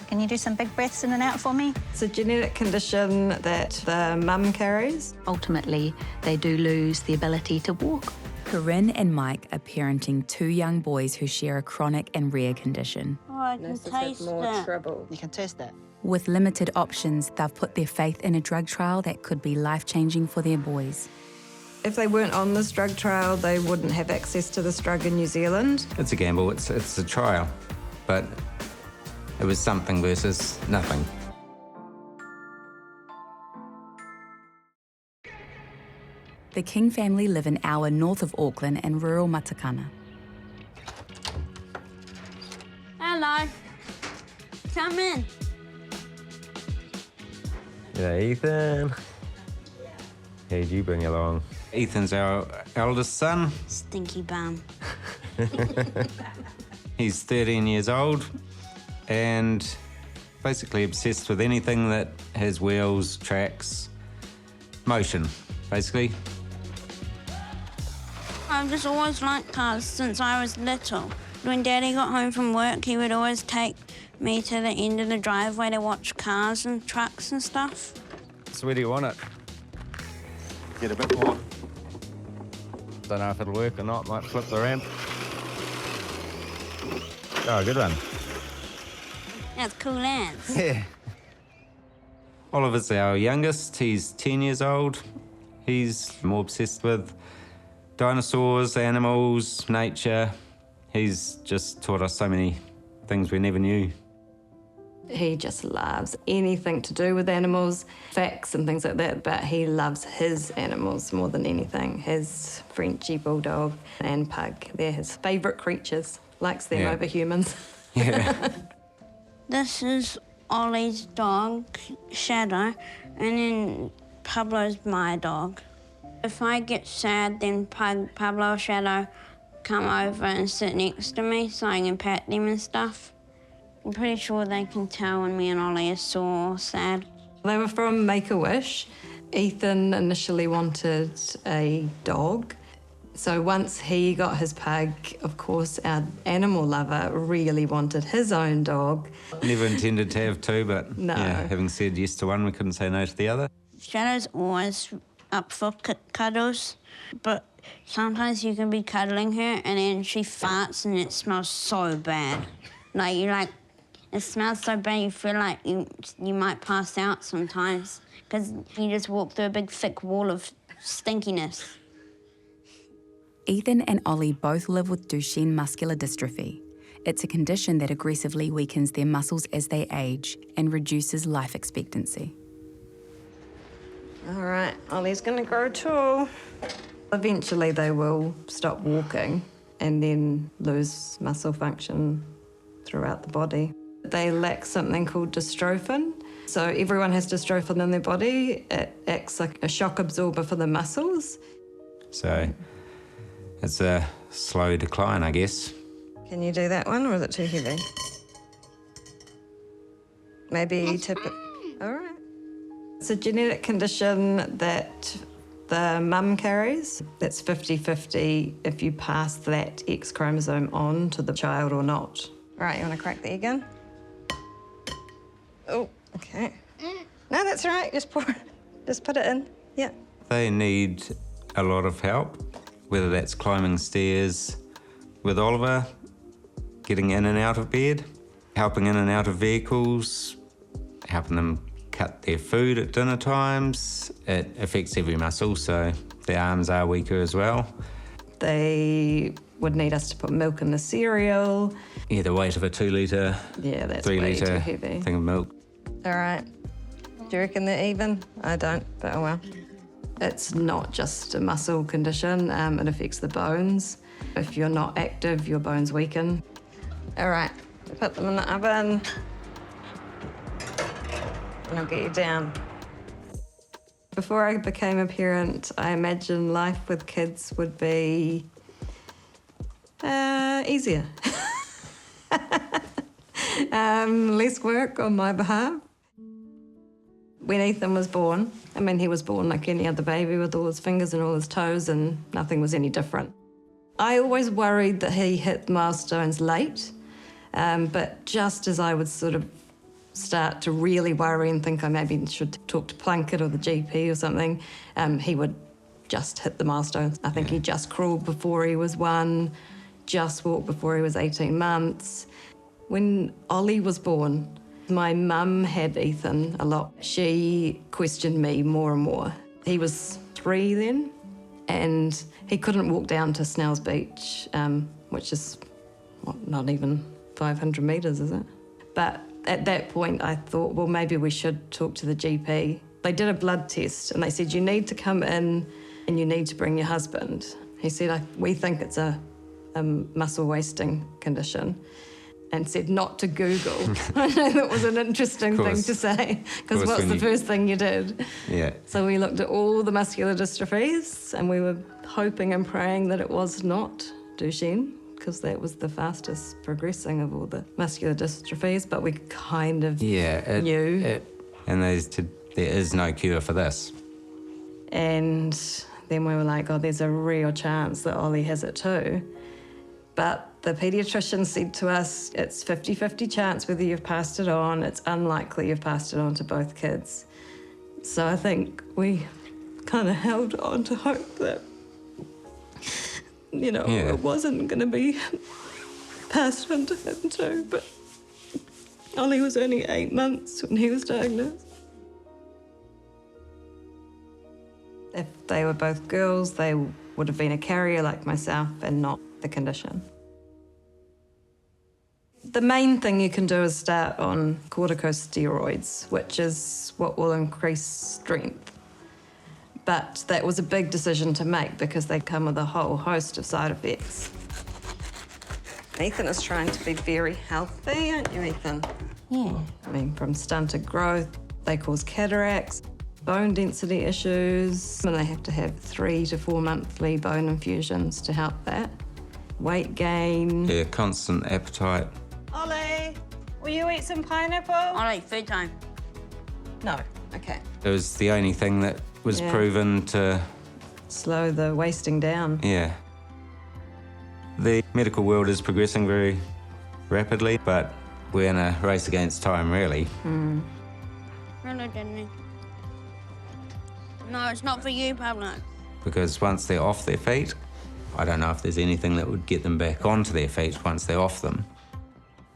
Can you do some big breaths in and out for me? It's a genetic condition that the mum carries. Ultimately, they do lose the ability to walk. Corinne and Mike are parenting 2 young boys who share a chronic and rare condition. Oh, I can taste it. trouble. You can taste that. With limited options, they've put their faith in a drug trial that could be life-changing for their boys. If they weren't on this drug trial, they wouldn't have access to this drug in New Zealand. It's a gamble, it's a trial, but it was something versus nothing. The King family live an hour north of Auckland in rural Matakana. Hello. Come in. G'day, Ethan. Who'd you bring along? Ethan's our eldest son. Stinky bum. He's 13 years old and basically obsessed with anything that has wheels, tracks, motion, basically. I've just always liked cars since I was little. When Daddy got home from work, he would always take me to the end of the driveway to watch cars and trucks and stuff. So where do you want it? Get a bit more. Don't know if it'll work or not, might flip the ramp. Oh, good one. That's cool ants. Yeah. Oliver's our youngest, he's 10 years old. He's more obsessed with dinosaurs, animals, nature. He's just taught us so many things we never knew. He just loves anything to do with animals, facts and things like that, but he loves his animals more than anything. His Frenchie bulldog and pug, they're his favourite creatures. Likes them over humans. Yeah. This is Ollie's dog, Shadow, and then Pablo's my dog. If I get sad, then Pablo or Shadow come over and sit next to me so I can pat them and stuff. I'm pretty sure they can tell when me and Ollie are sore or sad. They were from Make-A-Wish. Ethan initially wanted a dog. So once he got his pug, of course, our animal lover really wanted his own dog. Never intended to have 2, but No. yeah, having said yes to one, we couldn't say no to the other. Shadow's always up for cuddles, but sometimes you can be cuddling her and then she farts and it smells so bad. It smells so bad you feel like you might pass out sometimes because you just walk through a big thick wall of stinkiness. Ethan and Ollie both live with Duchenne Muscular Dystrophy. It's a condition that aggressively weakens their muscles as they age and reduces life expectancy. All right, Ollie's going to grow tall. Eventually they will stop walking and then lose muscle function throughout the body. They lack something called dystrophin. So everyone has dystrophin in their body. It acts like a shock absorber for the muscles. So it's a slow decline, I guess. Can you do that one, or is it too heavy? Maybe tip it. All right. It's a genetic condition that the mum carries. That's 50-50 if you pass that X chromosome on to the child or not. All right, you want to crack the egg in? Oh, okay. No, that's all right. Just pour it. Just put it in. Yeah. They need a lot of help, whether that's climbing stairs with Oliver, getting in and out of bed, helping in and out of vehicles, helping them cut their food at dinner times. It affects every muscle, so their arms are weaker as well. They would need us to put milk in the cereal. Yeah, the weight of a 2 litre, Yeah, that's 3 way too litre heavy. thing of milk. All right. Do you reckon they're even? I don't, but oh well. It's not just a muscle condition, it affects the bones. If you're not active, your bones weaken. All right, put them in the oven. And I'll get you down. Before I became a parent, I imagined life with kids would be easier. Less work on my behalf. When Ethan was born, I mean, he was born like any other baby with all his fingers and all his toes, and nothing was any different. I always worried that he hit milestones late, but just as I would sort of start to really worry and think I maybe should talk to Plunkett or the GP or something, he would just hit the milestones. I think he just crawled before he was 1, just walked before he was 18 months. When Ollie was born, my mum had Ethan a lot. She questioned me more and more. He was 3 then, and he couldn't walk down to Snell's Beach, which is, not even 500 metres, is it? But at that point, I thought, well, maybe we should talk to the GP. They did a blood test, and they said, you need to come in and you need to bring your husband. He said, we think it's a muscle wasting condition, and said not to Google. I know that was an interesting thing to say, because what's the first thing you did? Yeah. So we looked at all the muscular dystrophies, and we were hoping and praying that it was not Duchenne, because that was the fastest progressing of all the muscular dystrophies, but we kind of knew. And they said, there is no cure for this. And then we were like, oh, there's a real chance that Ollie has it too. But the paediatrician said to us, it's 50-50 chance whether you've passed it on. It's unlikely you've passed it on to both kids. So I think we kind of held on to hope that, it wasn't going to be passed on to him too. But Ollie was only 8 months when he was diagnosed. If they were both girls, they would have been a carrier like myself and not the condition. The main thing you can do is start on corticosteroids, which is what will increase strength. But that was a big decision to make because they come with a whole host of side effects. Ethan is trying to be very healthy, aren't you, Ethan? Yeah. I mean, from stunted growth, they cause cataracts, bone density issues, and they have to have 3 to 4 monthly bone infusions to help that. Weight gain. Yeah, constant appetite. Ollie, will you eat some pineapple? Ollie, food time. No. Okay. It was the only thing that was proven to... Slow the wasting down. Yeah. The medical world is progressing very rapidly, but we're in a race against time, really. Really didn't. No, it's not for you, Pablo. Because once they're off their feet, I don't know if there's anything that would get them back onto their feet once they're off them.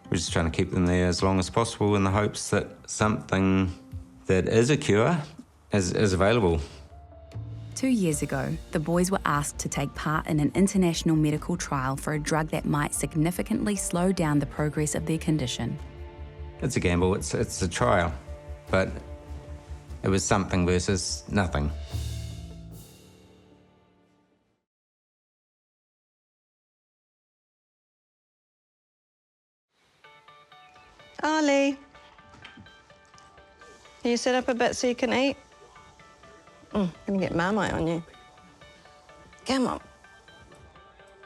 We're just trying to keep them there as long as possible in the hopes that something that is a cure is available. 2 years ago, the boys were asked to take part in an international medical trial for a drug that might significantly slow down the progress of their condition. It's a gamble, it's a trial, but it was something versus nothing. Ollie, can you sit up a bit so you can eat? Gonna get Marmite on you. Come on.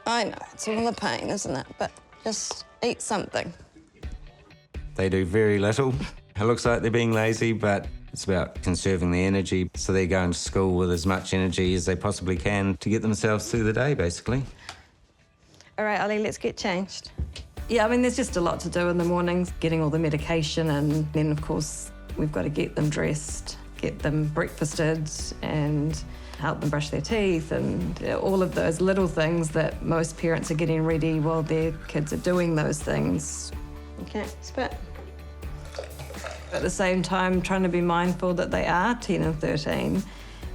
I know, it's all a pain, isn't it? But just eat something. They do very little. It looks like they're being lazy, but it's about conserving the energy. So they're going to school with as much energy as they possibly can to get themselves through the day, basically. All right, Ollie, let's get changed. Yeah, I mean, there's just a lot to do in the mornings, getting all the medication, and then, of course, we've got to get them dressed, get them breakfasted, and help them brush their teeth, and all of those little things that most parents are getting ready while their kids are doing those things. Okay, spit. At the same time, trying to be mindful that they are 10 and 13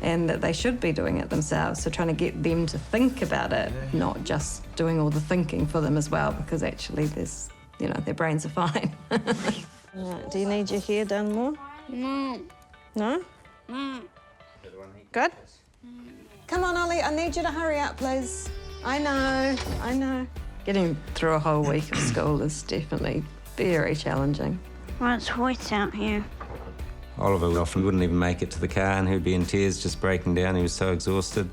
and that they should be doing it themselves. So trying to get them to think about it, not just doing all the thinking for them as well, because actually there's, their brains are fine. Right, do you need your hair done more? No. No? Good? Come on, Ollie, I need you to hurry up, please. I know. Getting through a whole week of school is definitely very challenging. Well, it's wet out here. Oliver often wouldn't even make it to the car and he'd be in tears, just breaking down. He was so exhausted.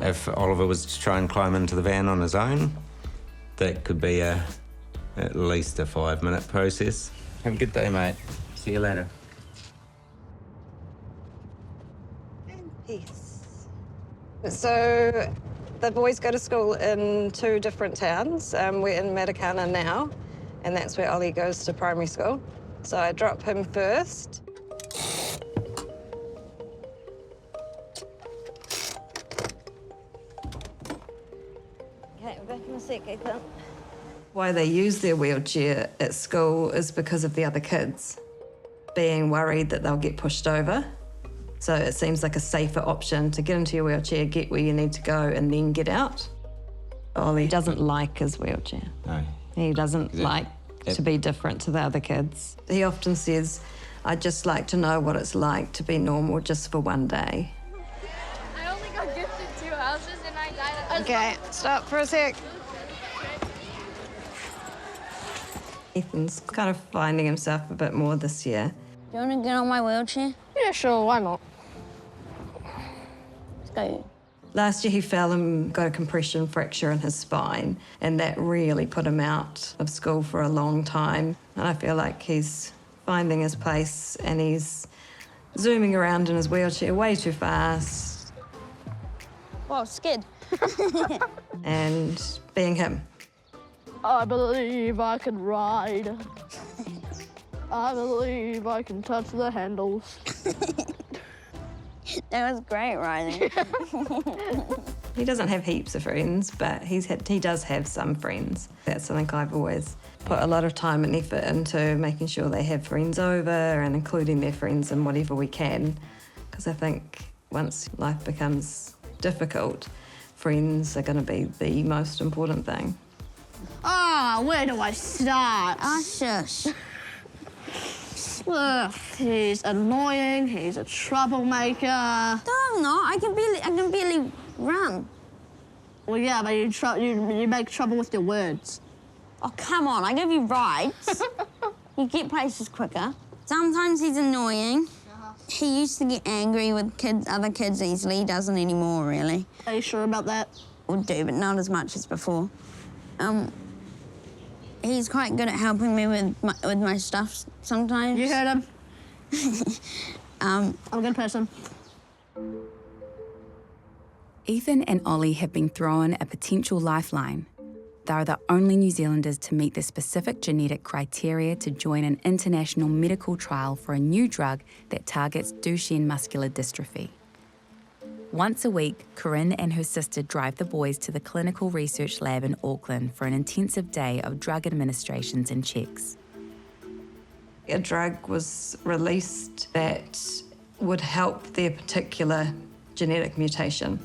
If Oliver was to try and climb into the van on his own, that could be at least a 5-minute process. Have a good day, mate. See you later. Peace. So the boys go to school in 2 different towns. We're in Matakana now, and that's where Ollie goes to primary school. So I drop him first. Okay, we're back in a sec, Ethan. Why they use their wheelchair at school is because of the other kids being worried that they'll get pushed over. So it seems like a safer option to get into your wheelchair, get where you need to go, and then get out. Ollie doesn't like his wheelchair. No. He doesn't like to be different to the other kids. He often says, I'd just like to know what it's like to be normal just for one day. I only got gifted 2 houses and I died at Okay, stop for a sec. Ethan's kind of finding himself a bit more this year. Do you want to get on my wheelchair? Yeah, sure, why not? Let's go. Last year he fell and got a compression fracture in his spine, and that really put him out of school for a long time. And I feel like he's finding his place and he's zooming around in his wheelchair way too fast. Whoa, skid. And being him. I believe I can ride. I believe I can touch the handles. That was great riding. He doesn't have heaps of friends, but he does have some friends. That's something I've always put a lot of time and effort into, making sure they have friends over and including their friends in whatever we can. Because I think once life becomes difficult, friends are going to be the most important thing. Ah, where do I start? Oh, shush. Ugh, he's annoying, he's a troublemaker. No, I'm not. I can barely run. Well, yeah, but you make trouble with your words. Oh, come on. I give you rides. You get places quicker. Sometimes he's annoying. He used to get angry with other kids easily. He doesn't anymore, really. Are you sure about that? Would do, but not as much as before. He's quite good at helping me with my stuff sometimes. You heard him. I'm a good person. Ethan and Ollie have been thrown a potential lifeline. They are the only New Zealanders to meet the specific genetic criteria to join an international medical trial for a new drug that targets Duchenne Muscular Dystrophy. Once a week, Corinne and her sister drive the boys to the clinical research lab in Auckland for an intensive day of drug administrations and checks. A drug was released that would help their particular genetic mutation,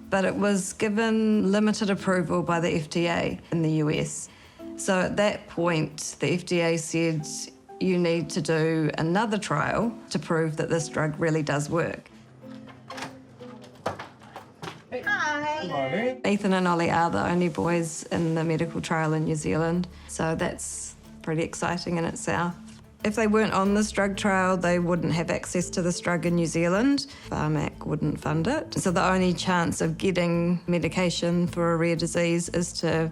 but it was given limited approval by the FDA in the US. So at that point, the FDA said, you need to do another trial to prove that this drug really does work. Ethan and Ollie are the only boys in the medical trial in New Zealand, so that's pretty exciting in itself. If they weren't on this drug trial, they wouldn't have access to this drug in New Zealand. Pharmac wouldn't fund it. So the only chance of getting medication for a rare disease is to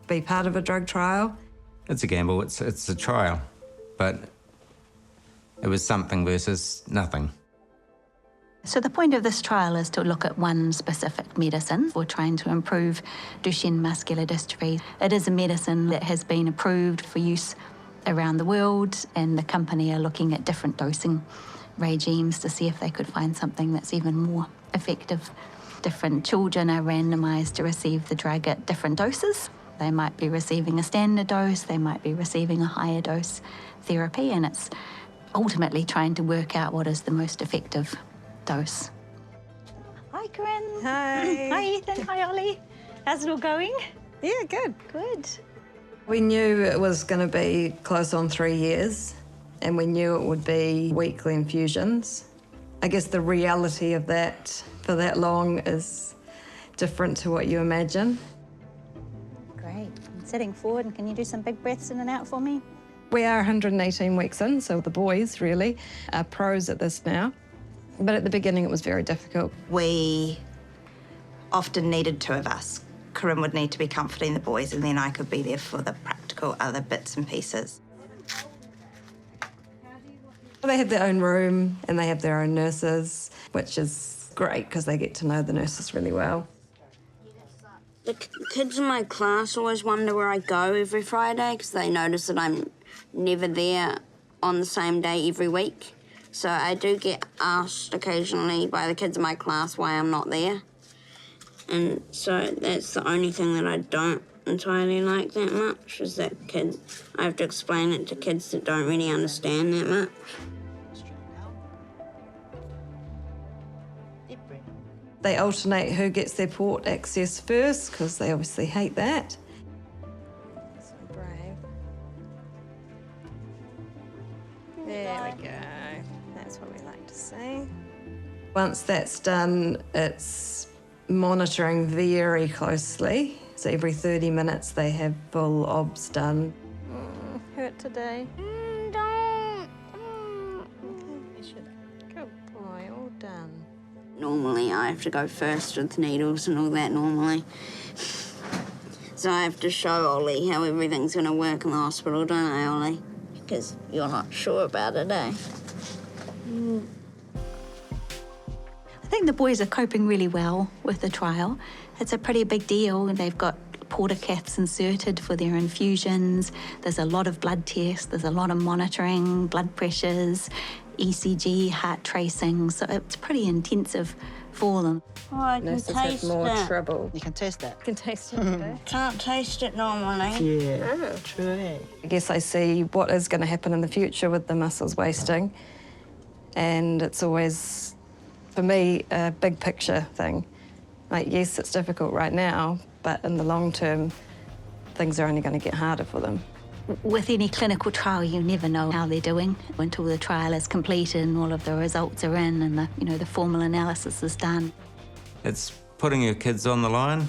be part of a drug trial. It's a gamble, it's a trial, but it was something versus nothing. So the point of this trial is to look at one specific medicine for trying to improve Duchenne muscular dystrophy. It is a medicine that has been approved for use around the world, and the company are looking at different dosing regimes to see if they could find something that's even more effective. Different children are randomised to receive the drug at different doses. They might be receiving a standard dose, they might be receiving a higher dose therapy, and it's ultimately trying to work out what is the most effective dose. Hi, Corinne. Hi. Hi, Ethan. Hi, Ollie. How's it all going? Yeah, good. Good. We knew it was going to be close on 3 years, and we knew it would be weekly infusions. I guess the reality of that for that long is different to what you imagine. Great. I'm sitting forward, and can you do some big breaths in and out for me? We are 118 weeks in, so the boys really are pros at this now. But at the beginning, it was very difficult. We often needed 2 of us. Corinne would need to be comforting the boys, and then I could be there for the practical other bits and pieces. They have their own room and they have their own nurses, which is great because they get to know the nurses really well. The kids in my class always wonder where I go every Friday because they notice that I'm never there on the same day every week. So I do get asked occasionally by the kids in my class why I'm not there. And so that's the only thing that I don't entirely like that much, is that I have to explain it to kids that don't really understand that much. They alternate who gets their port access first, because they obviously hate that. So brave. There we go. That's what we like to see. Once that's done, it's monitoring very closely. So every 30 minutes they have full obs done. Hurt today? Don't. Good boy, all done. Normally I have to go first with needles and all that normally. So I have to show Ollie how everything's going to work in the hospital, don't I, Ollie? Because you're not sure about it, eh? I think the boys are coping really well with the trial. It's a pretty big deal. They've got portacaths inserted for their infusions. There's a lot of blood tests. There's a lot of monitoring, blood pressures, ECG, heart tracing. So it's pretty intensive for them. Oh, I can Nurses taste have more it. trouble. You can taste that. You can taste it today. Can't taste it normally. Yeah, true. I guess I see what is going to happen in the future with the muscles wasting. And it's always, for me, a big picture thing. Like, yes, it's difficult right now, but in the long term, things are only going to get harder for them. With any clinical trial, you never know how they're doing until the trial is completed and all of the results are in and the formal analysis is done. It's putting your kids on the line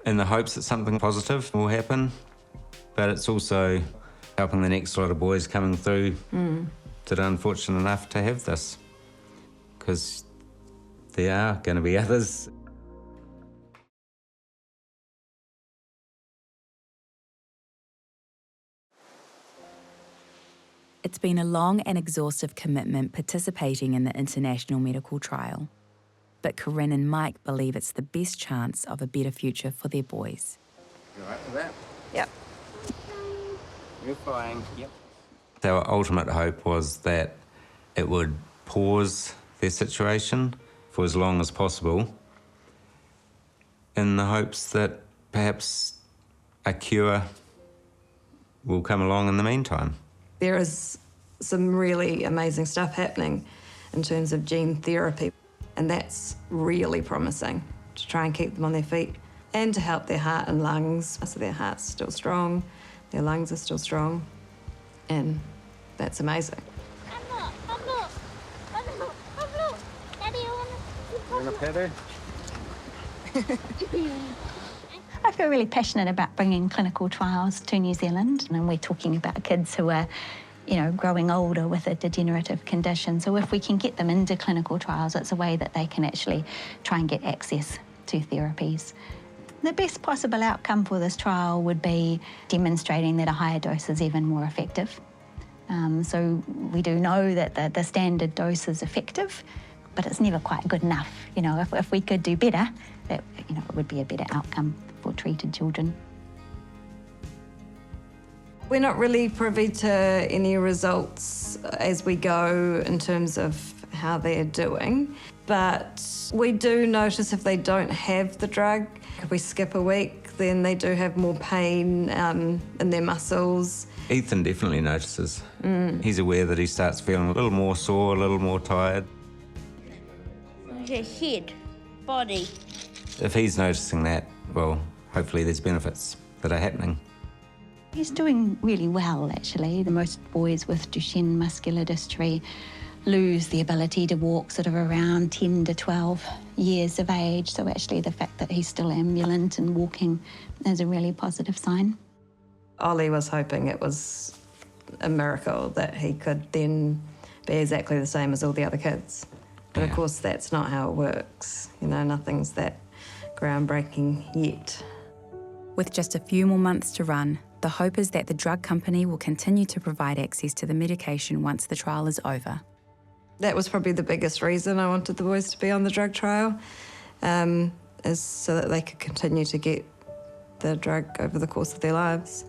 in the hopes that something positive will happen, but it's also helping the next lot of boys coming through that are unfortunate enough to have this, because there are going to be others. It's been a long and exhaustive commitment participating in the international medical trial. But Corinne and Mike believe it's the best chance of a better future for their boys. You all right with that? Yep. You're fine. Yep. Our ultimate hope was that it would pause their situation for as long as possible, in the hopes that perhaps a cure will come along in the meantime. There is some really amazing stuff happening in terms of gene therapy, and that's really promising to try and keep them on their feet and to help their heart and lungs. So their heart's still strong, their lungs are still strong, and that's amazing. You want a pet? I feel really passionate about bringing clinical trials to New Zealand, and we're talking about kids who are, growing older with a degenerative condition. So if we can get them into clinical trials, it's a way that they can actually try and get access to therapies. The best possible outcome for this trial would be demonstrating that a higher dose is even more effective. So we do know that the standard dose is effective, but it's never quite good enough. If we could do better, that it would be a better outcome for treated children. We're not really privy to any results as we go in terms of how they're doing, but we do notice if they don't have the drug, if we skip a week, then they do have more pain in their muscles. Ethan definitely notices. He's aware that he starts feeling a little more sore, a little more tired. Your head, body. If he's noticing that, well, hopefully there's benefits that are happening. He's doing really well, actually. Most boys with Duchenne Muscular Dystrophy lose the ability to walk sort of around 10 to 12 years of age. So actually the fact that he's still ambulant and walking is a really positive sign. Ollie was hoping it was a miracle that he could then be exactly the same as all the other kids. But of course, that's not how it works. Nothing's that groundbreaking yet. With just a few more months to run, the hope is that the drug company will continue to provide access to the medication once the trial is over. That was probably the biggest reason I wanted the boys to be on the drug trial. is so that they could continue to get the drug over the course of their lives.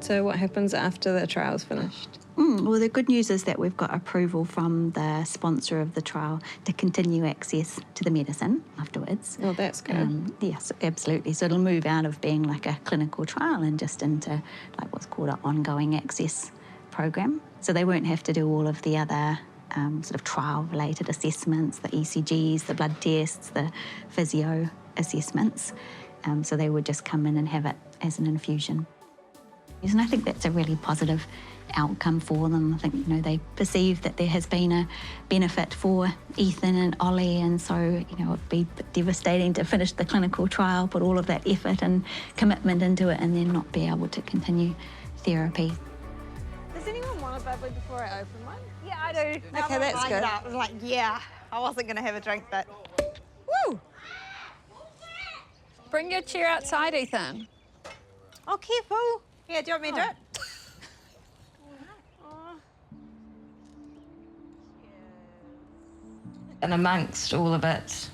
So what happens after the trial's finished? Well, the good news is that we've got approval from the sponsor of the trial to continue access to the medicine afterwards. Oh, that's good. Yes, absolutely. So it'll move out of being like a clinical trial and just into like what's called an ongoing access program. So they won't have to do all of the other sort of trial-related assessments, the ECGs, the blood tests, the physio assessments. So they would just come in and have it as an infusion. And I think that's a really positive outcome for them. I think, they perceive that there has been a benefit for Ethan and Ollie, and so, it'd be devastating to finish the clinical trial, put all of that effort and commitment into it, and then not be able to continue therapy. Does anyone want a bubbly before I open one? Yeah, I do. Okay, that's good. I was like, yeah, I wasn't going to have a drink, but... Woo! Bring your chair outside, Ethan. Oh, careful. Yeah, do you want me to do it? And amongst all of it,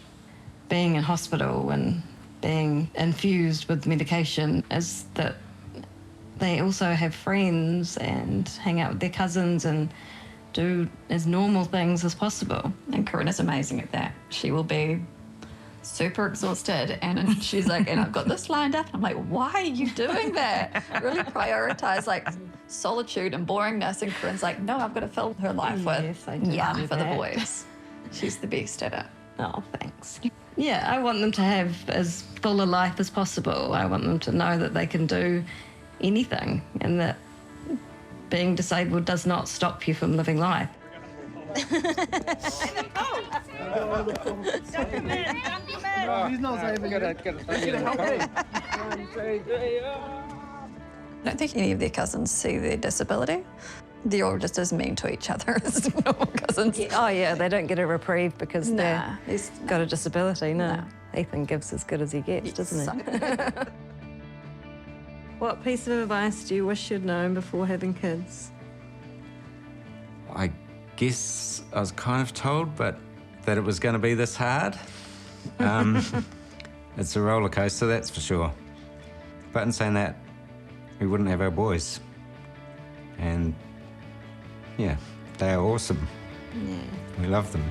being in hospital and being infused with medication is that they also have friends and hang out with their cousins and do as normal things as possible. And Corinna's amazing at that. She will be super exhausted and she's like, and I've got this lined up. And I'm like, why are you doing that? Really prioritize like solitude and boringness. And Corinna's like, no, I've got to fill her life with for the boys. She's the best at it. Oh, thanks. Yeah, I want them to have as full a life as possible. I want them to know that they can do anything and that being disabled does not stop you from living life. I don't think any of their cousins see their disability. They're all just as mean to each other as normal cousins. Oh, yeah, they don't get a reprieve because Nah, they've got a disability. No. Ethan gives as good as he gets, doesn't he? What piece of advice do you wish you'd known before having kids? I guess I was kind of told, but that it was going to be this hard. It's a roller coaster, that's for sure. But in saying that, we wouldn't have our boys. And yeah, they are awesome. Yeah. We love them.